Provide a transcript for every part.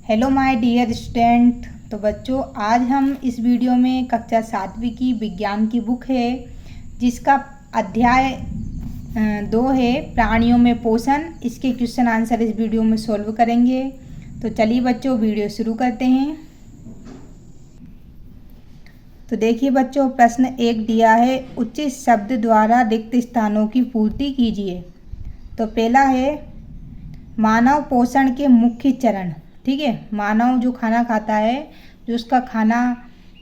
Hello my dear student. तो बच्चों, आज हम इस वीडियो में कक्षा 7वीं की विज्ञान की बुक है जिसका अध्याय 2 है प्राणियों में पोषण। इसके क्वेश्चन आंसर इस वीडियो में सॉल्व करेंगे। तो चलिए बच्चों, वीडियो शुरू करते हैं। तो देखिए बच्चों, प्रश्न 1 दिया है, उचित शब्द द्वारा रिक्त स्थानों की पूर्ति कीजिए। तो पहला है मानव पोषण के मुख्य चरण। ठीक है, मानव जो खाना खाता है, जो उसका खाना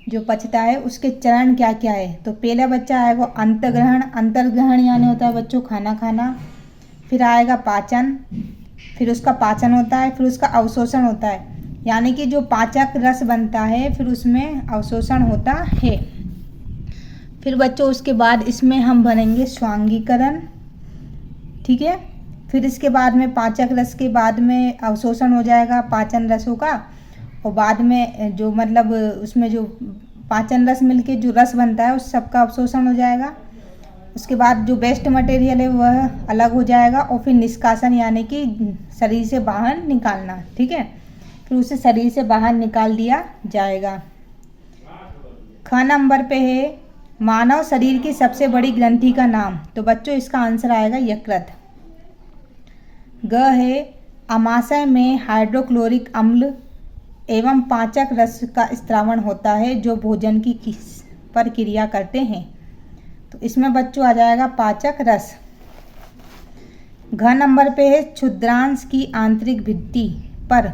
जो पचता है, उसके चरण क्या क्या है। तो पहला बच्चा आएगा अंतर्ग्रहण। अंतर्ग्रहण यानी होता है बच्चों खाना खाना। फिर आएगा पाचन, फिर उसका पाचन होता है, फिर उसका अवशोषण होता है, यानी कि जो पाचक रस बनता है फिर उसमें अवशोषण होता है। फिर बच्चों उसके बाद इसमें हम बनेंगे स्वांगीकरण। ठीक है, फिर इसके बाद में पाचक रस के बाद में अवशोषण हो जाएगा पाचन रसों का, और बाद में जो मतलब उसमें जो पाचन रस मिलके जो रस बनता है उस सब का अवशोषण हो जाएगा। उसके बाद जो वेस्ट मटेरियल है वह अलग हो जाएगा, और फिर निष्कासन यानी कि शरीर से बाहर निकालना। ठीक है, फिर उसे शरीर से बाहर निकाल दिया जाएगा। ख नंबर पे है मानव शरीर की सबसे बड़ी ग्रंथि का नाम। तो बच्चों इसका आंसर आएगा यकृत। ग है अमाशय में हाइड्रोक्लोरिक अम्ल एवं पाचक रस का स्त्रावण होता है जो भोजन की किस पर क्रिया करते हैं। तो इसमें बच्चों आ जाएगा पाचक रस। घ नंबर पे है क्षुद्रांश की आंतरिक भित्ति पर।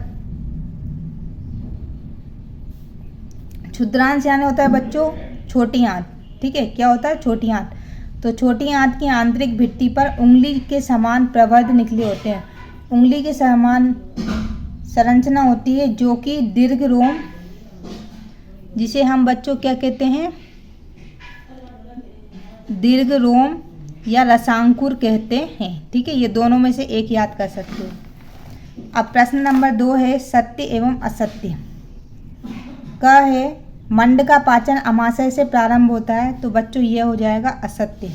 क्षुद्रांश यानी होता है बच्चों छोटी आंत। ठीक है, क्या होता है छोटी आंत। तो छोटी आंत की आंतरिक भित्ति पर उंगली के समान प्रबंध निकले होते हैं। उंगली के समान संरचना होती है जो कि दीर्घ रोम, जिसे हम बच्चों क्या कहते हैं, दीर्घ रोम या रसांकुर कहते हैं। ठीक है, ये दोनों में से एक याद कर सकते हो। अब प्रश्न नंबर 2 है सत्य एवं असत्य। क है मंड का पाचन अमाशय से प्रारंभ होता है। तो बच्चों यह हो जाएगा असत्य।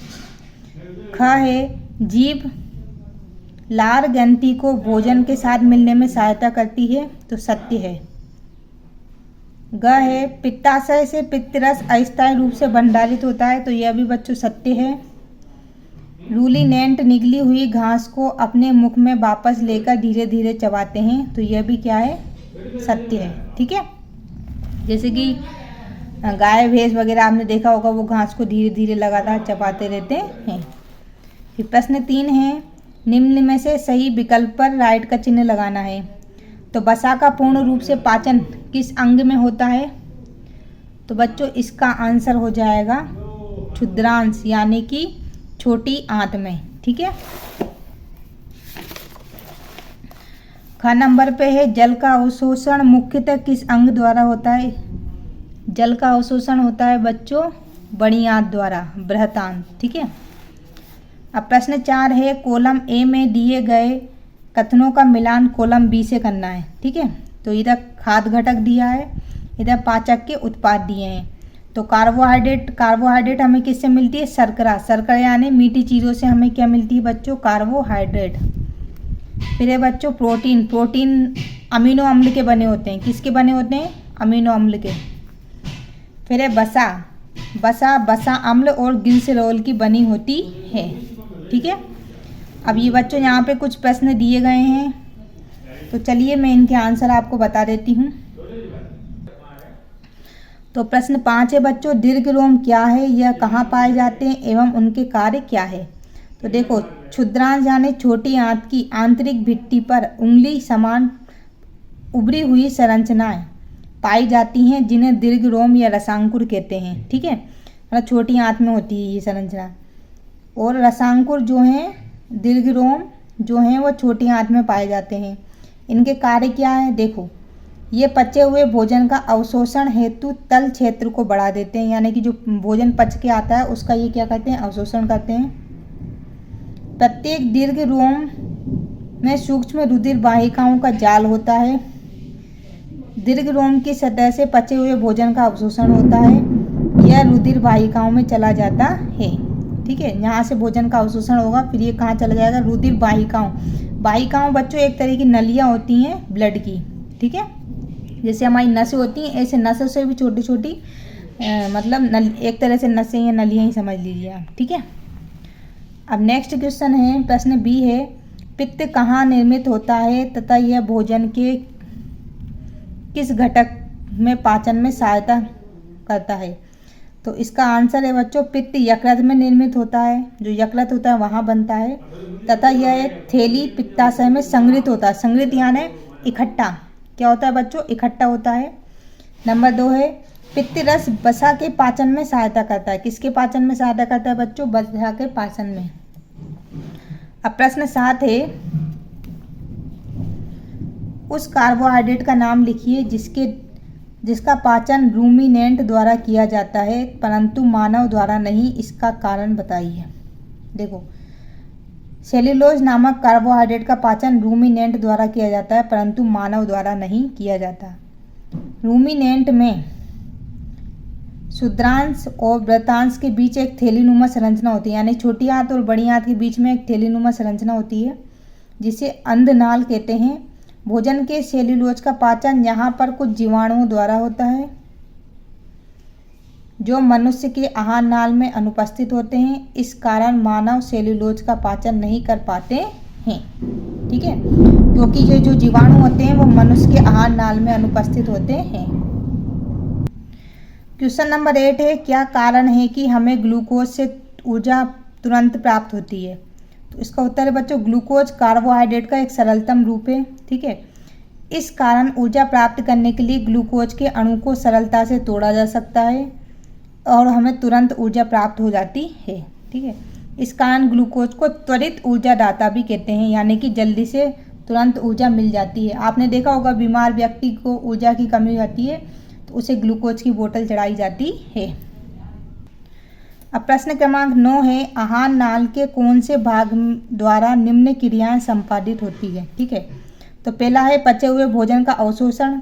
ख है जीभ लार ग्रंथि को भोजन के साथ मिलने में सहायता करती है। तो सत्य है। ग है पित्ताशय से पित्तरस अस्थायी रूप से भंडारित होता है। तो यह भी बच्चों सत्य है। रूलिनेंट निगली हुई घास को अपने मुख में वापस लेकर धीरे धीरे चबाते हैं। तो यह भी क्या है, सत्य है। ठीक है, जैसे कि गाय भैंस वगैरह आपने देखा होगा, वो घास को धीरे धीरे लगातार चबाते रहते हैं। फिर प्रश्न 3 है निम्न में से सही विकल्प पर राइट का चिन्ह लगाना है। तो वसा का पूर्ण रूप से पाचन किस अंग में होता है। तो बच्चों इसका आंसर हो जाएगा क्षुद्रांश यानी कि छोटी आंत में। ठीक है, ख नंबर पे है जल का अवशोषण मुख्यतः किस अंग द्वारा होता है। जल का अवशोषण होता है बच्चों बड़ी आंत द्वारा, बृहदांत। ठीक है, अब प्रश्न 4 है कॉलम ए में दिए गए कथनों का मिलान कॉलम बी से करना है। ठीक है, तो इधर खाद्य घटक दिया है, इधर पाचक के उत्पाद दिए हैं। तो कार्बोहाइड्रेट हमें किससे मिलती है, शर्करा। शर्करा यानी मीठी चीज़ों से हमें क्या मिलती है बच्चों, कार्बोहाइड्रेट। फिर है बच्चों प्रोटीन अमीनो अम्ल के बने होते हैं। किसके बने होते हैं, अमीनो अम्ल के। फिर है बसा अम्ल और ग्लिसरॉल की बनी होती है। ठीक है, अब ये बच्चों यहाँ पे कुछ प्रश्न दिए गए हैं, तो चलिए मैं इनके आंसर आपको बता देती हूँ। तो प्रश्न 5 है बच्चों दीर्घ रोम क्या है, यह कहाँ पाए जाते हैं एवं उनके कार्य क्या है। तो देखो क्षुद्रांश यानी छोटी आंत की आंतरिक भित्ति पर उंगली समान उभरी हुई संरचनाएं पाई जाती हैं जिन्हें दीर्घ रोम या रसांकुर कहते हैं। ठीक है, मतलब छोटी आंत में होती है ये संरचना, और रसांकुर जो हैं दीर्घ रोम जो हैं वो छोटी आंत में पाए जाते हैं। इनके कार्य क्या है, देखो ये पचे हुए भोजन का अवशोषण हेतु तल क्षेत्र को बढ़ा देते हैं, यानी कि जो भोजन पच के आता है उसका ये क्या करते हैं, अवशोषण करते हैं। प्रत्येक दीर्घ रोम में सूक्ष्म रुधिर वाहिकाओं का जाल होता है। दीर्घ रोम की सतह से पचे हुए भोजन का अवशोषण होता है, यह रुधिर वाहिकाओं में चला जाता है। ठीक है, यहाँ से भोजन का अवशोषण होगा, फिर ये कहाँ चला जाएगा, रुधिर वाहिकाओं। वाहिकाओं बच्चों एक तरह की नलियाँ होती हैं ब्लड की। ठीक है, जैसे हमारी नसें होती हैं, ऐसे नसों से भी छोटी छोटी मतलब एक तरह से नसें या नलियाँ ही समझ लीजिए आप, ठीक है। अब नेक्स्ट क्वेश्चन है, प्रश्न बी है, पित्त कहाँ निर्मित होता है तथा यह भोजन के किस घटक में पाचन में सहायता करता है। तो इसका आंसर है बच्चों, पित्त यकृत में निर्मित होता है, जो यकृत होता है वहाँ बनता है, तथा यह एक थैली पित्ताशय में संग्रहित होता है। संग्रहित यानी इकट्ठा, क्या होता है बच्चों, इकट्ठा होता है। नंबर 2 है, पित्त रस वसा के पाचन में सहायता करता है। किसके पाचन में सहायता करता है बच्चों, वसा के पाचन में। अब प्रश्न 7 है, उस कार्बोहाइड्रेट का नाम लिखिए जिसका पाचन रूमिनेंट द्वारा किया जाता है परंतु मानव द्वारा नहीं, इसका कारण बताइए। देखो, सेल्यूलोज नामक कार्बोहाइड्रेट का पाचन रूमिनेंट द्वारा किया जाता है परंतु मानव द्वारा नहीं किया जाता। रूमिनेंट में शुद्रांश और वृत्तांश के बीच एक थैलीनुमा संरचना होती है, यानी छोटी आंत और बड़ी आंत के बीच में एक थैलीनुमा संरचना होती है जिसे अंधनाल कहते हैं। भोजन के सेल्यूलोज का पाचन यहाँ पर कुछ जीवाणुओं द्वारा होता है जो मनुष्य के आहार नाल में अनुपस्थित होते हैं। इस कारण मानव सेल्यूलोज का पाचन नहीं कर पाते हैं, ठीक है, क्योंकि ये जो जीवाणु होते हैं वो मनुष्य के आहार नाल में अनुपस्थित होते हैं। क्वेश्चन नंबर 8 है, क्या कारण है कि हमें ग्लूकोज से ऊर्जा तुरंत प्राप्त होती है। तो इसका उत्तर है बच्चों, ग्लूकोज कार्बोहाइड्रेट का एक सरलतम रूप है, ठीक है। इस कारण ऊर्जा प्राप्त करने के लिए ग्लूकोज के अणु को सरलता से तोड़ा जा सकता है और हमें तुरंत ऊर्जा प्राप्त हो जाती है, ठीक है। इस कारण ग्लूकोज को त्वरित ऊर्जा दाता भी कहते हैं, यानी कि जल्दी से तुरंत ऊर्जा मिल जाती है। आपने देखा होगा बीमार व्यक्ति को ऊर्जा की कमी हो जाती है तो उसे ग्लूकोज की बोतल चढ़ाई जाती है। अब प्रश्न क्रमांक 9 है, आहार नाल के कौन से भाग द्वारा निम्न क्रियाएं संपादित होती है, ठीक है। तो पहला है पचे हुए भोजन का अवशोषण,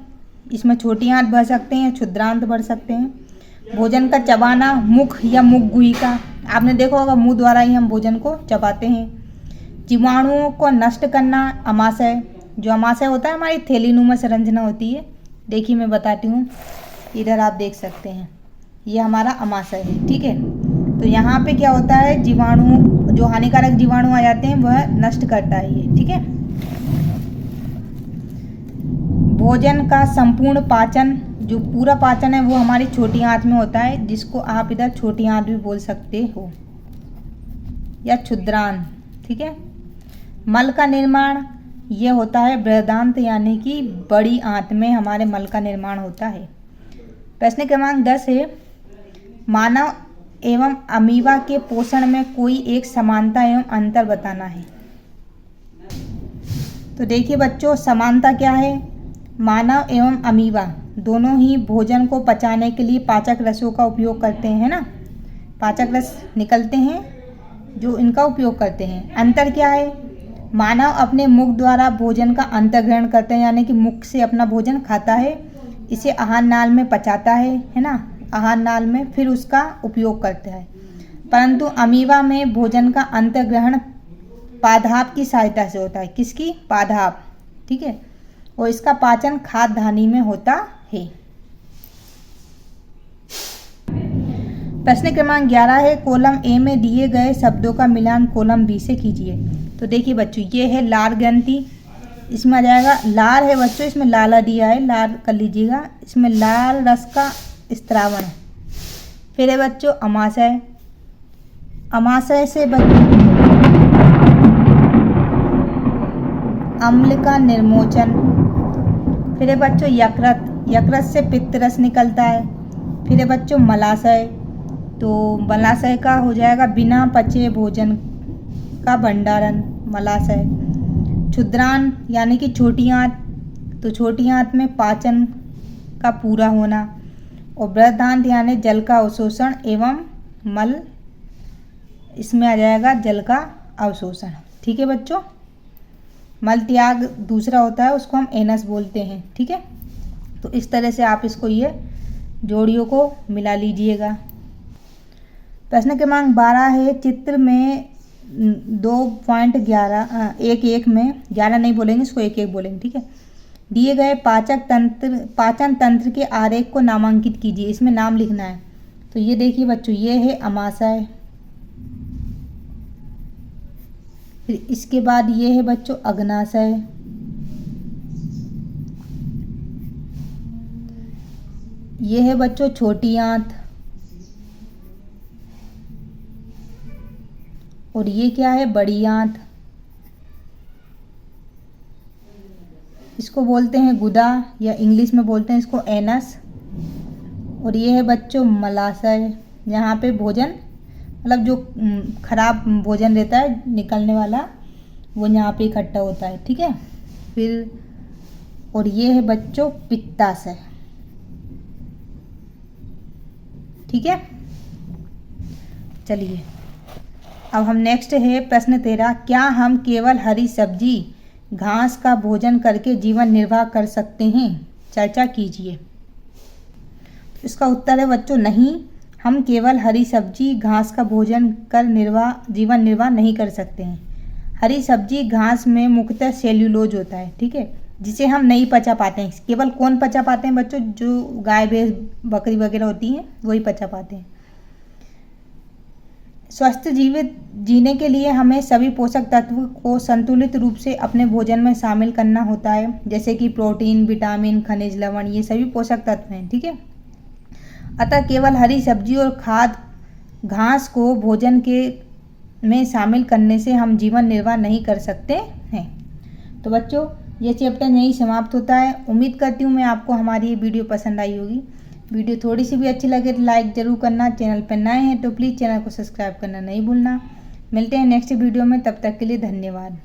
इसमें छोटी आंत भर सकते हैं, क्षुद्रांत भर सकते हैं। भोजन का चबाना, मुख या मुख गुहिका, आपने देखा होगा मुंह द्वारा ही हम भोजन को चबाते हैं। जीवाणुओं को नष्ट करना, अमाशय, जो अमाशय होता है हमारी थैलीनुमा संरचना होती है। देखिए मैं बताती हूँ, इधर आप देख सकते हैं, ये हमारा अमाशय है, ठीक है। तो यहाँ पे क्या होता है, जीवाणु, जो हानिकारक जीवाणु आ जाते हैं वह नष्ट करता है ये, ठीक है। भोजन का संपूर्ण पाचन, जो पूरा पाचन है वो हमारी छोटी आंत में होता है, जिसको आप इधर छोटी आंत भी बोल सकते हो या क्षुद्रांत, ठीक है। मल का निर्माण ये होता है बृहदांत, यानी कि बड़ी आंत में हमारे मल का निर्माण होता है। प्रश्न क्रमांक 10 है, मानव एवं अमीबा के पोषण में कोई एक समानता एवं अंतर बताना है। तो देखिए बच्चों, समानता क्या है, मानव एवं अमीबा दोनों ही भोजन को पचाने के लिए पाचक रसों का उपयोग करते हैं ना, पाचक रस निकलते हैं जो इनका उपयोग करते हैं। अंतर क्या है, मानव अपने मुख द्वारा भोजन का अंतर्ग्रहण करते हैं, यानी कि मुख से अपना भोजन खाता है, इसे आहार नाल में पचाता है ना, आहार नाल में, फिर उसका उपयोग करता है। परंतु अमीबा में भोजन का अंतर्ग्रहण पादहाप की सहायता से होता है। किसकी, पादहाप, ठीक है। और इसका पाचन खाद्य धानी में होता है। प्रश्न क्रमांक 11 है, कॉलम ए में दिए गए शब्दों का मिलान कॉलम बी से कीजिए। तो देखिए बच्चों, ये है लार ग्रंथि, इसमें आ जाएगा लार है बच्चों, इसमें लाला दिया है, लार कर लीजिएगा। इसमें लाल रस का स्त्रावण। फिर है बच्चों अमाशय, अमाशय से अम्ल का निर्मोचन। फिर है बच्चों यकृत, यकृत से पित्त रस निकलता है। फिर है बच्चों मलाशय, तो मलाशय का हो जाएगा बिना पचे भोजन का भंडारण, मलाशय। क्षुद्रांत यानी कि छोटी आंत, तो छोटी आंत में पाचन का पूरा होना। और बृहदांत यानी जल का अवशोषण एवं मल, इसमें आ जाएगा जल का अवशोषण, ठीक है बच्चों। मल त्याग दूसरा होता है, उसको हम एनस बोलते हैं, ठीक है। तो इस तरह से आप इसको ये जोड़ियों को मिला लीजिएगा। प्रश्न क्रमांक 12 है, चित्र में 2.11 1 1 में 11 नहीं बोलेंगे, इसको 1 1 बोलेंगे, ठीक है। दिए गए पाचन तंत्र के आरेख को नामांकित कीजिए। इसमें नाम लिखना है। तो ये देखिए बच्चों, ये है अमाशय, फिर इसके बाद ये है बच्चों अग्नाशय, ये है बच्चों छोटी आंत, और ये क्या है बड़ी आंत। इसको बोलते हैं गुदा या इंग्लिश में बोलते हैं इसको एनस। और ये है बच्चों मलाशय, यहाँ पे भोजन मतलब जो खराब भोजन रहता है निकलने वाला वो यहाँ पे इकट्ठा होता है, ठीक है। फिर और ये है बच्चों पित्ताशय, ठीक है। चलिए अब हम नेक्स्ट है प्रश्न 13, क्या हम केवल हरी सब्जी घास का भोजन करके जीवन निर्वाह कर सकते हैं? चर्चा कीजिए। इसका उत्तर है बच्चों नहीं, हम केवल हरी सब्जी घास का भोजन कर जीवन निर्वाह नहीं कर सकते हैं। हरी सब्जी घास में मुख्यतः सेल्यूलोज होता है, ठीक है, जिसे हम नहीं पचा पाते हैं। केवल कौन पचा पाते हैं बच्चों? जो गाय भैंस बकरी वगैरह होती हैं वही पचा पाते हैं। स्वस्थ जीवित जीने के लिए हमें सभी पोषक तत्व को संतुलित रूप से अपने भोजन में शामिल करना होता है, जैसे कि प्रोटीन, विटामिन, खनिज, लवण, ये सभी पोषक तत्व हैं, ठीक है। अतः केवल हरी सब्जी और घास को भोजन में शामिल करने से हम जीवन निर्वाह नहीं कर सकते हैं। तो बच्चों ये चैप्टर यहीं समाप्त होता है। उम्मीद करती हूँ मैं आपको हमारी ये वीडियो पसंद आई होगी। वीडियो थोड़ी सी भी अच्छी लगे तो लाइक ज़रूर करना। चैनल पर नए हैं तो प्लीज़ चैनल को सब्सक्राइब करना नहीं भूलना। मिलते हैं नेक्स्ट वीडियो में, तब तक के लिए धन्यवाद।